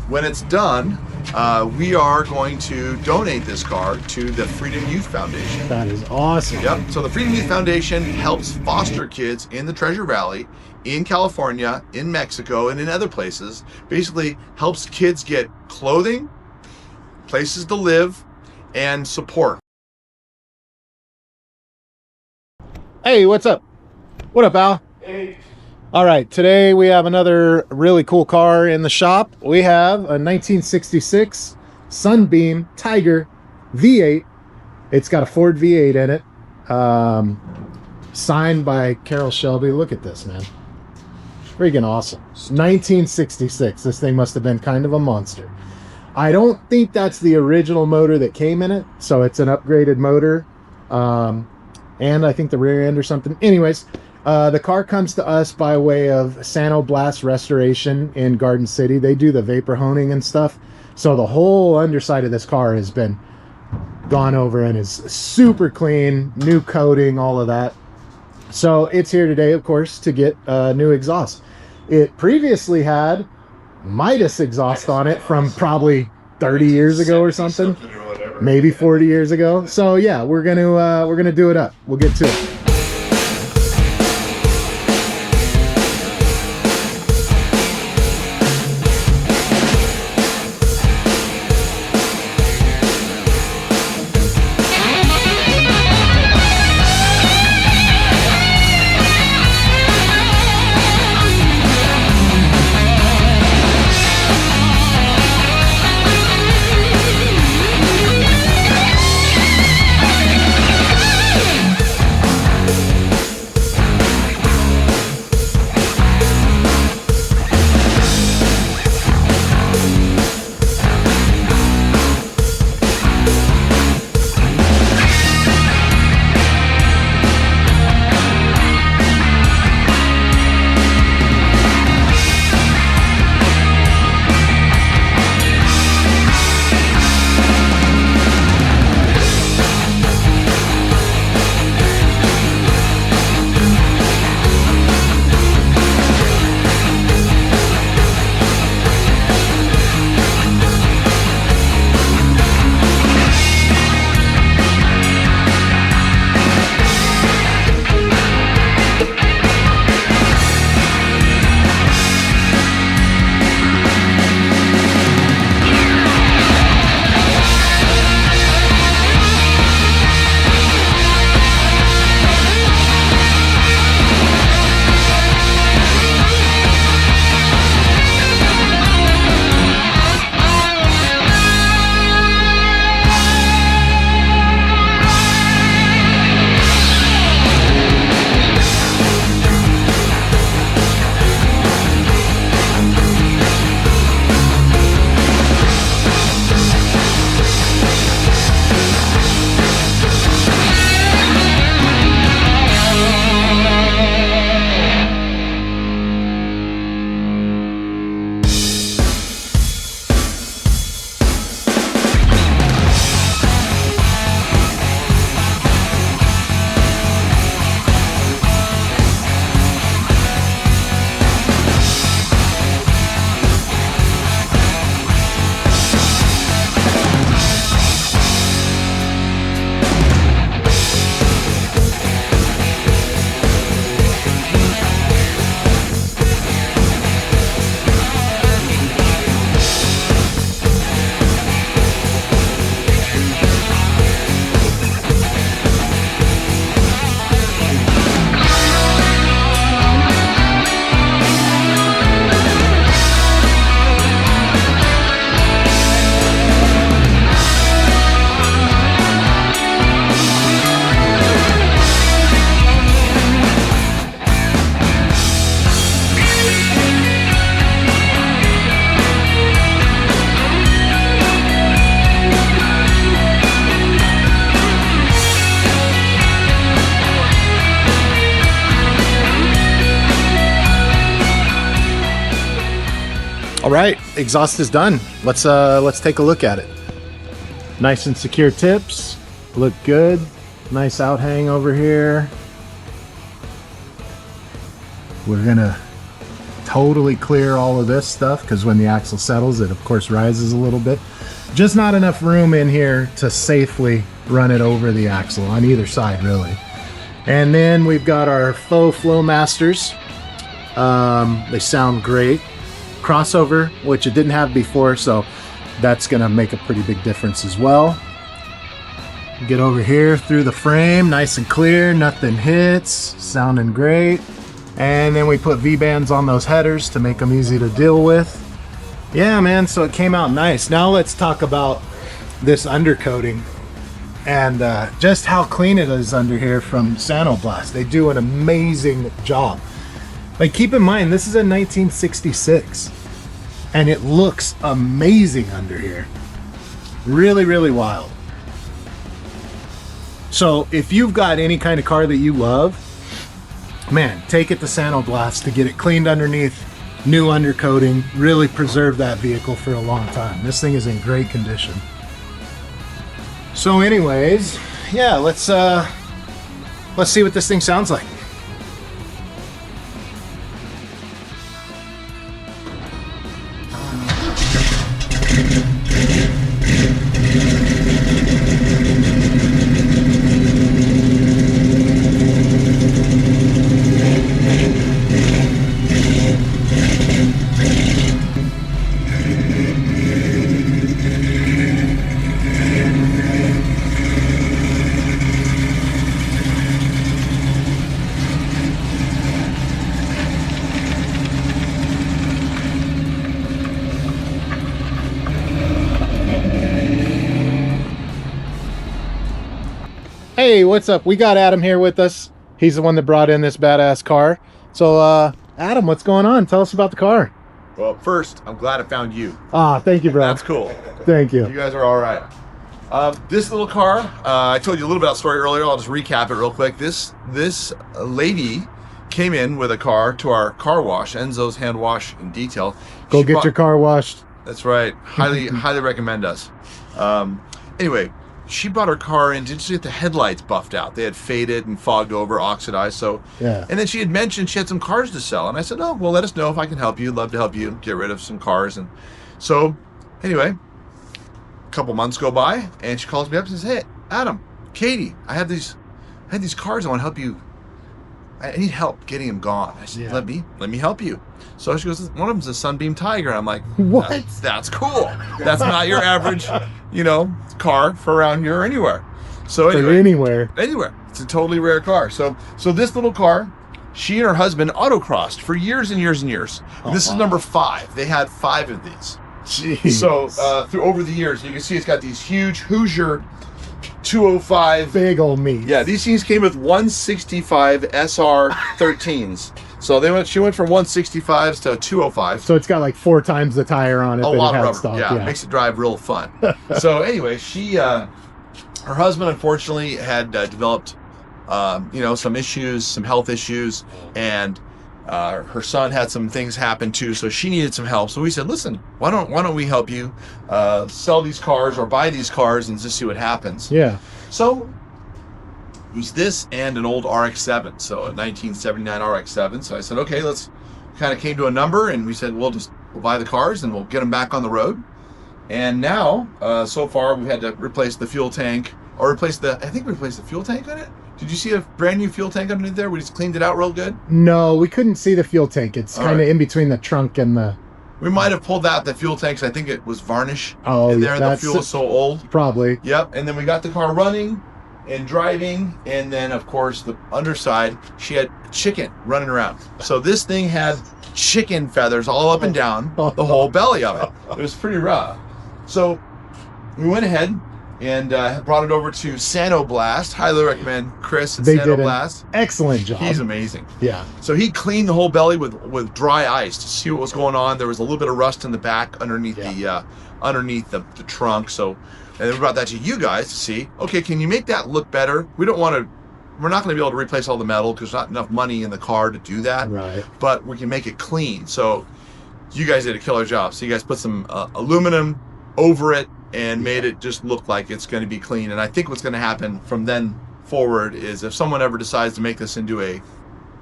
when it's done, we are going to donate this car to the Freedom Youth Foundation. That is awesome. Yep. So the Freedom Youth Foundation helps foster kids in the Treasure Valley, in California, in Mexico, and in other places. Basically helps kids get clothing, places to live, and support. Hey, what's up? What up, Al? Hey. All right, today we have another really cool car in the shop. We have a 1966 Sunbeam Tiger V8. It's got a Ford V8 in it. Signed by Carroll Shelby. Look at this, man. Freaking awesome. 1966. This thing must have been kind of a monster. I don't think that's the original motor that came in it, so it's an upgraded motor. And I think the rear end or something. Anyways, the car comes to us by way of Sano Blast Restoration in Garden City. They do the vapor honing and stuff. So the whole underside of this car has been gone over and is super clean, new coating, all of that. So it's here today, of course, to get new exhaust. It previously had Midas exhaust on it from probably 30 years ago or something, maybe 40 years ago. So yeah, we're gonna do it up. We'll get to it. All right, exhaust is done. Let's take a look at it. Nice and secure tips, look good. Nice outhang over here. We're gonna totally clear all of this stuff, because when the axle settles, it of course rises a little bit. Just not enough room in here to safely run it over the axle on either side, really. And then we've got our faux flow masters. They sound great. Crossover, which it didn't have before, so that's gonna make a pretty big difference as well. Get over here through the frame, nice and clear, nothing hits, sounding great. And then we put V-bands on those headers to make them easy to deal with. Yeah, man, so it came out nice. Now let's talk about this undercoating and just how clean it is under here from Sanoblast. They do an amazing job. Like, keep in mind, this is a 1966, and it looks amazing under here. Really, really wild. So if you've got any kind of car that you love, man, take it to Sanoblast to get it cleaned underneath, new undercoating, really preserve that vehicle for a long time. This thing is in great condition. So anyways, yeah, let's see what this thing sounds like. Hey, what's up? We got Adam here with us. He's the one that brought in this badass car. So, Adam, what's going on? Tell us about the car. Well, first, I'm glad I found you. Ah, thank you, bro. That's cool. Thank you. You guys are all right. This little car, I told you a little bit about the story earlier. I'll just recap it real quick. This lady came in with a car to our car wash, Enzo's Hand Wash in Detail. Go get your car washed. That's right. Highly recommend us. Anyway, she brought her car in to get the headlights buffed out. They had faded and fogged over, oxidized. So, yeah. And then she had mentioned she had some cars to sell. And I said, oh, well, let us know if I can help you. Love to help you get rid of some cars. And so, anyway, a couple months go by, and she calls me up and says, hey, Adam, Katie, I had these cars. I want to help you. I need help getting them gone. I said, yeah. let me help you. So she goes, one of them's a Sunbeam Tiger. I'm like, what? That's cool. That's not your average, car for around here or anywhere. So anyway, anywhere. It's a totally rare car. So this little car, she and her husband autocrossed for years and years and years. This is number 5. They had 5 of these. Jeez. So through over the years, you can see it's got these huge Hoosier 205 big old meat. Yeah, these things came with 165 SR 13s. So she went from 165s to 205. So it's got like 4 times the tire on it. A lot of rubber. Stock. Yeah, it makes it drive real fun. So anyway, her husband unfortunately had developed, some issues, some health issues, and her son had some things happen too. So she needed some help. So we said, listen, why don't we help you sell these cars or buy these cars and just see what happens? Yeah. So it was this and an old RX-7, so a 1979 RX-7. So I said, okay, let's kind of came to a number, and we said, we'll buy the cars and we'll get them back on the road. And now, so far, we had to replace the fuel tank, or replace the fuel tank on it. Did you see a brand new fuel tank underneath there? We just cleaned it out real good. No, we couldn't see the fuel tank. It's kind of in between the trunk and the... We might have pulled out the fuel tanks. I think it was varnish in there. The fuel was so old. Probably. Yep. And then we got the car running and driving, and then of course the underside, she had chicken running around. So this thing had chicken feathers all up and down the whole belly of it. It was pretty rough. So we went ahead and brought it over to Sanoblast. Highly recommend Chris at Sanoblast. Did an excellent job. He's amazing. Yeah. So he cleaned the whole belly with dry ice to see what was going on. There was a little bit of rust in the back underneath the trunk. So. And then we brought that to you guys to see, okay, can you make that look better? We're not going to be able to replace all the metal because there's not enough money in the car to do that. Right. But we can make it clean. So you guys did a killer job. So you guys put some aluminum over it and made it just look like it's going to be clean. And I think what's going to happen from then forward is if someone ever decides to make this into a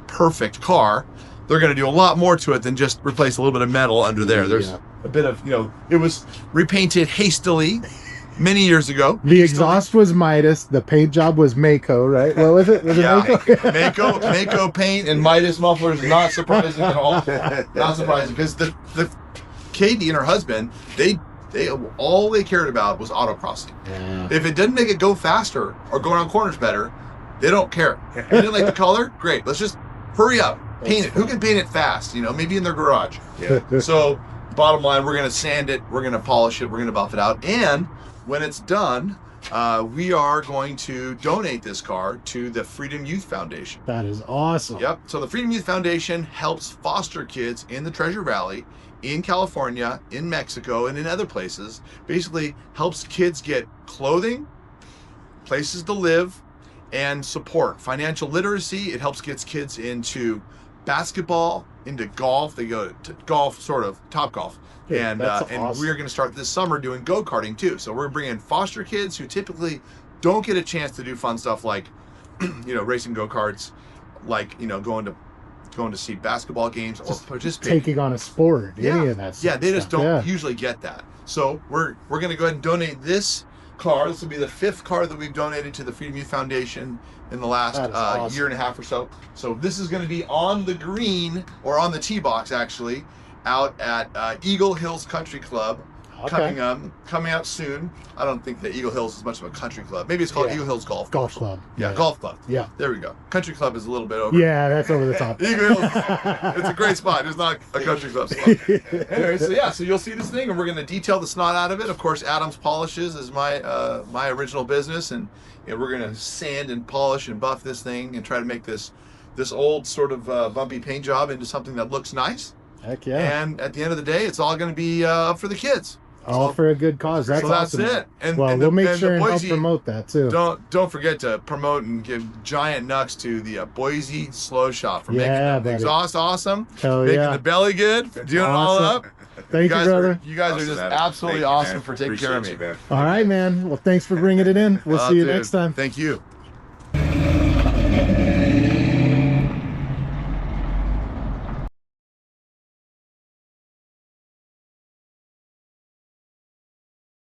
perfect car, they're going to do a lot more to it than just replace a little bit of metal under there. There's a bit of, it was repainted hastily many years ago. The exhaust was Midas. The paint job was Mako, right? What was it? Was it Mako? Mako paint and Midas mufflers. Not surprising at all. Not surprising, because the Katie and her husband, they all they cared about was autocrossing. Yeah. If it didn't make it go faster or go around corners better, they don't care. You didn't like the color? Great. Let's just hurry up. Paint it. Who can paint it fast? Maybe in their garage. Yeah. So bottom line, we're going to sand it. We're going to polish it. We're going to buff it out. And when it's done, we are going to donate this car to the Freedom Youth Foundation. That is awesome. Yep. So the Freedom Youth Foundation helps foster kids in the Treasure Valley, in California, in Mexico, and in other places. Basically helps kids get clothing, places to live, and support. Financial literacy. It helps get kids into basketball, into golf. They go to golf, sort of, Top Golf. Yeah, and awesome. we're going to start this summer doing go-karting too. So we're bringing foster kids who typically don't get a chance to do fun stuff like, racing go-karts, like, going to see basketball games, or participating. Taking on a sport, any of that stuff. Yeah, they just don't usually get that. So we're going to go ahead and donate this car. This will be the 5th car that we've donated to the Freedom Youth Foundation in the last awesome. year and a half or so. So this is going to be on the green, or on the tee box actually, out at Eagle Hills Country Club. Okay. Coming out soon. I don't think that Eagle Hills is much of a country club. Maybe it's called Eagle Hills Golf Club. Yeah, Golf Club. Yeah. There we go. Country club is a little bit over. Yeah, that's over the top. Eagle Hills, it's a great spot. It's not a country club spot. Anyway, so you'll see this thing, and we're going to detail the snot out of it. Of course, Adams Polishes is my original business, and we're going to sand and polish and buff this thing and try to make this old sort of bumpy paint job into something that looks nice. Heck yeah. And at the end of the day, it's all going to be up for the kids. All for a good cause. That's awesome. That's it. And we'll make sure and Boise, help promote that too. Don't forget to promote and give giant nucks to the Boise Slow Shop for making the exhaust awesome, making the belly good, doing it all up. Thank you, brother. You guys are just absolutely awesome for taking care of me. All right, man. Well, thanks for bringing it in. We'll see you next time. Thank you.